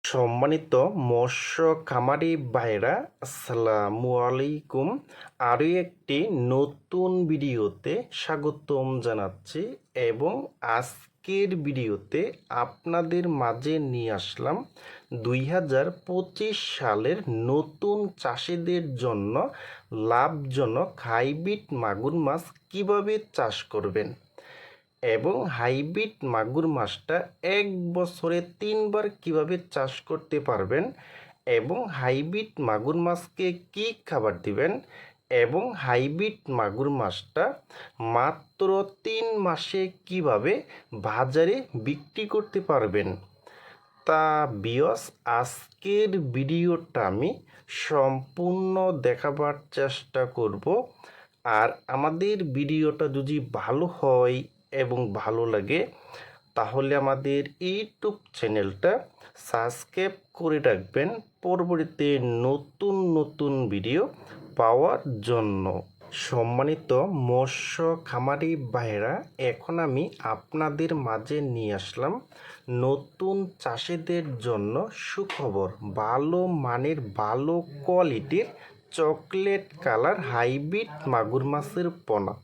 সম্মানিত মৎস্য খামারি ভাইরা, আসসালামু আলাইকুম। আরও একটি নতুন ভিডিওতে স্বাগতম জানাচ্ছি এবং আজকের ভিডিওতে আপনাদের মাঝে নিয়ে আসলাম 2025 সালের নতুন চাষিদের জন্য লাভজনক হাইব্রিড মাগুর মাছ কিভাবে চাষ করবেন এবং হাইব্রিড মাগুর মাছটা এক বছরে 3বার কিভাবে চাষ করতে পারবেন এবং হাইব্রিড মাগুর মাছকে কি খাবার দিবেন এবং হাইব্রিড মাগুর মাছটা মাত্র 3 মাসে কিভাবে বাজারে বিক্রি করতে পারবেন তা বিয়স আজকের ভিডিওটা আমি সম্পূর্ণ দেখাবার চেষ্টা করব। আর আমাদের ভিডিওটা যদি ভালো হয় এবং ভালো লাগে তাহলে আমাদের ইউটিউব চ্যানেলটা সাবস্ক্রাইব করে রাখবেন পরবর্তীতে নতুন নতুন ভিডিও পাওয়ার জন্য। সম্মানিত মৎস্য খামারি ভাইরা, এখন আমি আপনাদের মাঝে নিয়ে আসলাম নতুন চাষিদের জন্য সুখবর। ভালো মানের ভালো কোয়ালিটির চকলেট কালার হাইব্রিড মাগুর মাছের পোনা।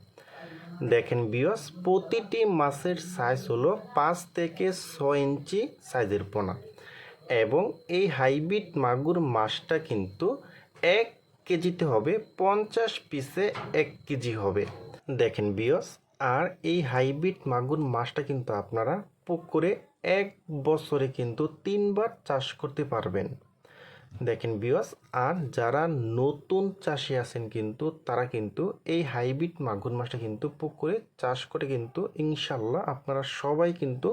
দেখেন বিয়স, প্রতিটি মাছের সাইজ হলো 5 থেকে 6 ইঞ্চি সাইজের পোনা এবং এই হাইব্রিড মাগুর মাছটা কিন্তু 1 কেজিতে হবে, 50 পিসে 1 কেজি হবে। দেখেন বিয়স, আর এই হাইব্রিড মাগুর মাছটা কিন্তু আপনারা পুকুরে 1 বছরে কিন্তু 3বার চাষ করতে পারবেন। দেখেন বিয়স, আর যারা নতুন চাষি আছেন কিন্তু তারা কিন্তু এই হাইব্রিড মাগুর মাছটা কিন্তু পুকুরে চাষ করে কিন্তু ইনশাল্লাহ আপনারা সবাই কিন্তু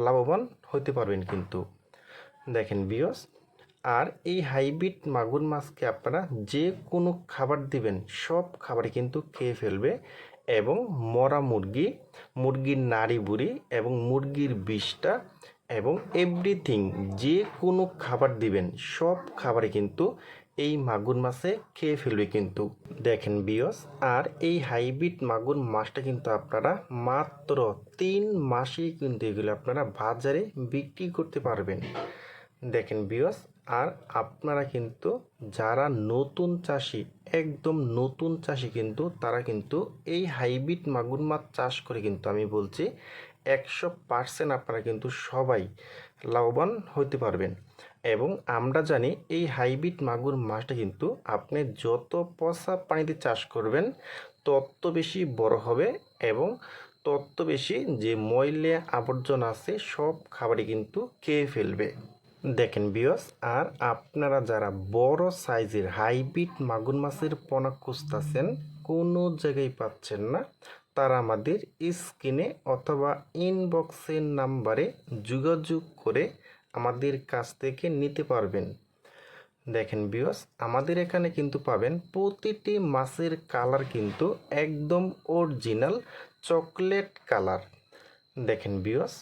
লাভবান হতে পারবেন কিন্তু। দেখেন বিয়স, আর এই হাইব্রিড মাগুর মাছকে আপনারা যে কোনো খাবার দিবেন সব খাবারই কিন্তু খেয়ে ফেলবে এবং মরা মুরগি, মুরগির নাড়ি বুড়ি এবং মুরগির বিষটা এবং এভরিথিং যে কোনো খাবার দিবেন সব খাবারই কিন্তু এই মাগুর মাছে খেয়ে ফেলবে কিন্তু। দেখেন বিয়স, আর এই হাইব্রিড মাগুর মাছটা কিন্তু আপনারা মাত্র 3 মাসেই কিন্তু এগুলো আপনারা বাজারে বিক্রি করতে পারবেন। দেখেন বিয়স, আর আপনারা কিন্তু যারা নতুন চাষি, একদম নতুন চাষি কিন্তু তারা কিন্তু এই হাইব্রিড মাগুর মাছ চাষ করে কিন্তু আমি বলছি 100% আপনারা কিন্তু সবাই লাভবান হতে পারবেন। এবং আমরা জানি এই হাইব্রিড মাগুর মাছটা কিন্তু আপনি যত পচা পানিতে চাষ করবেন তত বেশি বড় হবে এবং তত বেশি যে ময়লা আবর্জনা আছে সব খাবারই কিন্তু খেয়ে ফেলবে। দেখেন বিয়স, আর আপনারা যারা বড় সাইজের হাইব্রিড মাগুর মাছের পোনা খুঁজতেছেন, কোনো জায়গায় পাচ্ছেন না, তারা আমাদের স্ক্রিনে অথবা ইনবক্সের নাম্বারে যোগাযোগ করে আমাদের কাছ থেকে নিতে পারবেন। দেখেন বিয়স, আমাদের এখানে কিন্তু পাবেন প্রতিটি মাছের কালার কিন্তু একদম অরিজিনাল চকলেট কালার। দেখেন বিয়স,